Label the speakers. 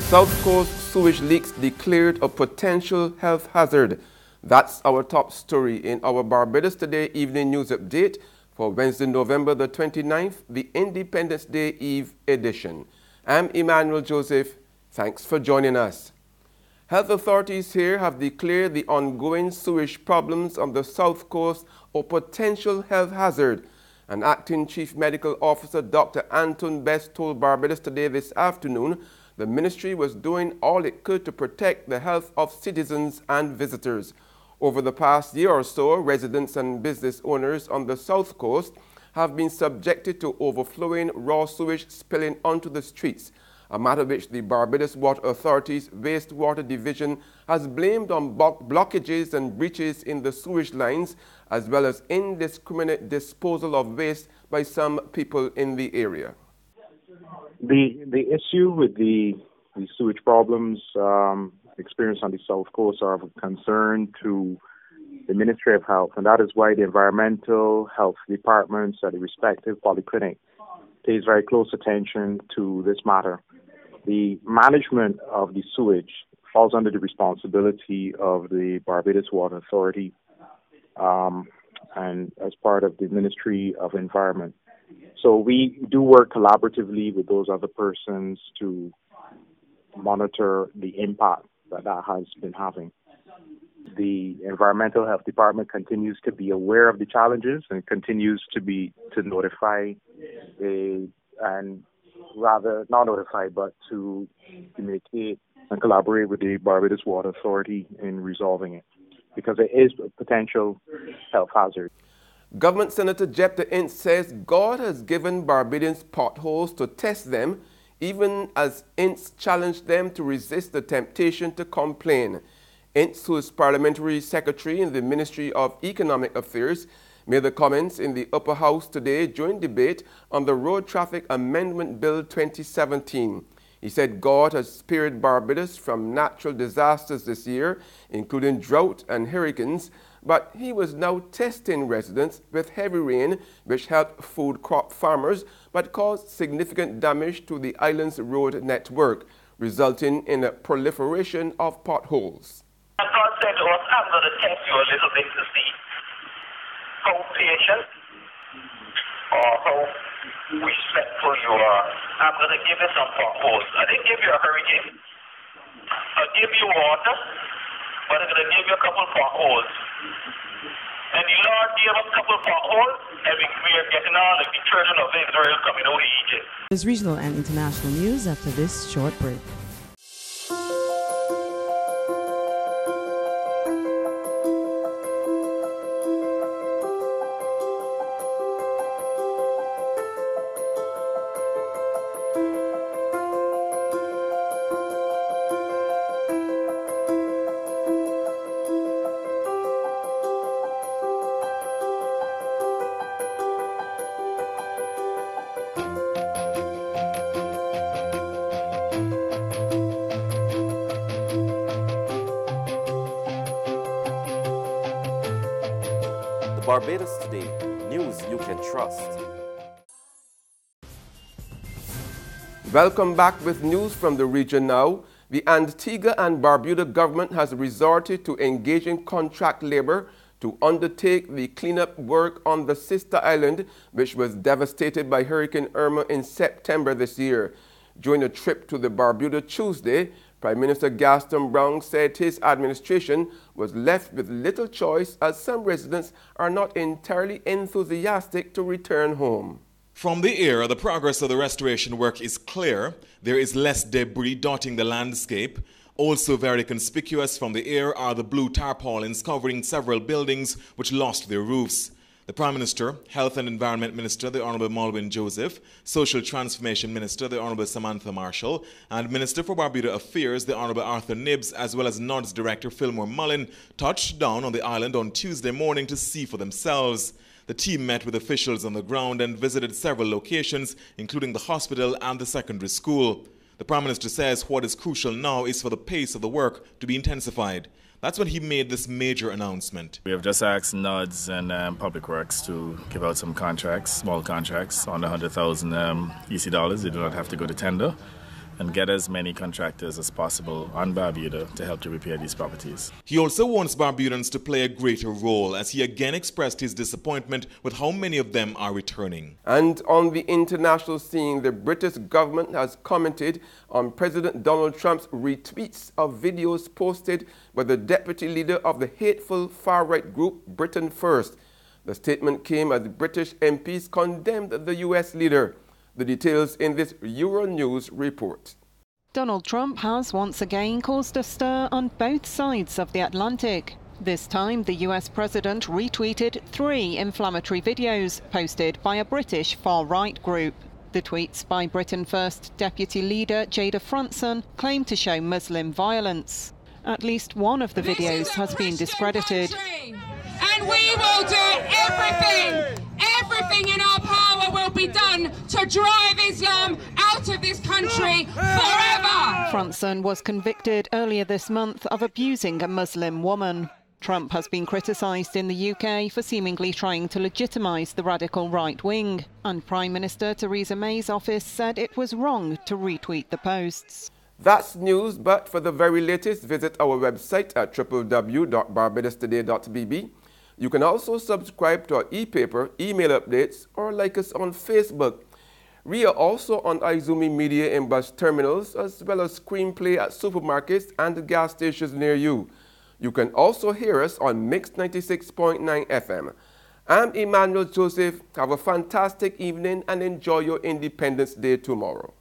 Speaker 1: South Coast sewage leaks declared a potential health hazard. That's our top story in our Barbados Today evening news update for Wednesday, November the 29th, the Independence Day Eve edition. I'm Emmanuel Joseph. Thanks for joining us. Health authorities here have declared the ongoing sewage problems on the South Coast a potential health hazard. And Acting Chief Medical Officer Dr. Anton Best told Barbados Today this afternoon the ministry was doing all it could to protect the health of citizens and visitors. Over the past year or so, residents and business owners on the South Coast have been subjected to overflowing raw sewage spilling onto the streets, a matter which the Barbados Water Authority's Wastewater Division has blamed on blockages and breaches in the sewage lines, as well as indiscriminate disposal of waste by some people in the area.
Speaker 2: The issue with the sewage problems experienced on the South Coast are of concern to the Ministry of Health, and that is why the environmental health departments at the respective polyclinic pays very close attention to this matter. The management of the sewage falls under the responsibility of the Barbados Water Authority and as part of the Ministry of Environment. So we do work collaboratively with those other persons to monitor the impact that has been having. The Environmental Health Department continues to be aware of the challenges and continues to notify and rather not notify, but to communicate and collaborate with the Barbados Water Authority in resolving it, because it is a potential health hazard.
Speaker 1: Government Senator Jepta Ince says God has given Barbadians potholes to test them, even as Ince challenged them to resist the temptation to complain. Ince, who is Parliamentary Secretary in the Ministry of Economic Affairs, made the comments in the Upper House today during debate on the Road Traffic Amendment Bill 2017. He said God has spared Barbados from natural disasters this year, including drought and hurricanes, but he was now testing residents with heavy rain, which helped food crop farmers, but caused significant damage to the island's road network, resulting in a proliferation of potholes.
Speaker 3: And God said to us, I'm going to test you a little bit to see how patient or how respectful you are. I'm going to give you some potholes. I didn't give you a hurricane. I'll give you water, but I'm going to give you a couple potholes. And the Lord gave us a couple potholes, and we are getting all of the children of Israel coming out of Egypt.
Speaker 4: There's regional and international news after this short break.
Speaker 5: Barbados Today, news you can trust.
Speaker 1: Welcome back with news from the region now. The Antigua and Barbuda government has resorted to engaging contract labor to undertake the cleanup work on the sister island, which was devastated by Hurricane Irma in September this year. During a trip to the Barbuda Tuesday, Prime Minister Gaston Brown said his administration was left with little choice as some residents are not entirely enthusiastic to return home.
Speaker 6: From the air, the progress of the restoration work is clear. There is less debris dotting the landscape. Also very conspicuous from the air are the blue tarpaulins covering several buildings which lost their roofs. The Prime Minister, Health and Environment Minister, the Honourable Malwin Joseph, Social Transformation Minister, the Honourable Samantha Marshall, and Minister for Barbuda Affairs, the Honourable Arthur Nibbs, as well as NODS Director Fillmore Mullin, touched down on the island on Tuesday morning to see for themselves. The team met with officials on the ground and visited several locations, including the hospital and the secondary school. The Prime Minister says what is crucial now is for the pace of the work to be intensified. That's when he made this major announcement.
Speaker 7: We have just asked NODS and Public Works to give out some contracts, small contracts, under 100,000 EC dollars. They do not have to go to tender. and get as many contractors as possible on Barbados to help to repair these properties.
Speaker 6: He also wants Barbadians to play a greater role, as he again expressed his disappointment with how many of them are returning.
Speaker 1: And on the international scene, the British government has commented on President Donald Trump's retweets of videos posted by the deputy leader of the hateful far-right group Britain First. The statement came as the British MPs condemned the U.S. leader. The details in this Euronews report.
Speaker 8: Donald Trump has once again caused a stir on both sides of the Atlantic. This time, the US president retweeted 3 inflammatory videos posted by a British far-right group. The tweets by Britain First deputy leader Jada Franson claim to show Muslim violence. At least one of the videos has been discredited.
Speaker 9: And we will do everything in our power will be done to drive Islam out of this country forever.
Speaker 8: Franson was convicted earlier this month of abusing a Muslim woman. Trump has been criticised in the UK for seemingly trying to legitimise the radical right wing, and Prime Minister Theresa May's office said it was wrong to retweet the posts.
Speaker 1: That's news, but for the very latest, visit our website at www.barbadostoday.bb. You can also subscribe to our e-paper, email updates, or like us on Facebook. We are also on iZoomi Media in bus terminals, as well as Screenplay at supermarkets and gas stations near you. You can also hear us on Mix 96.9 FM. I'm Emmanuel Joseph. Have a fantastic evening and enjoy your Independence Day tomorrow.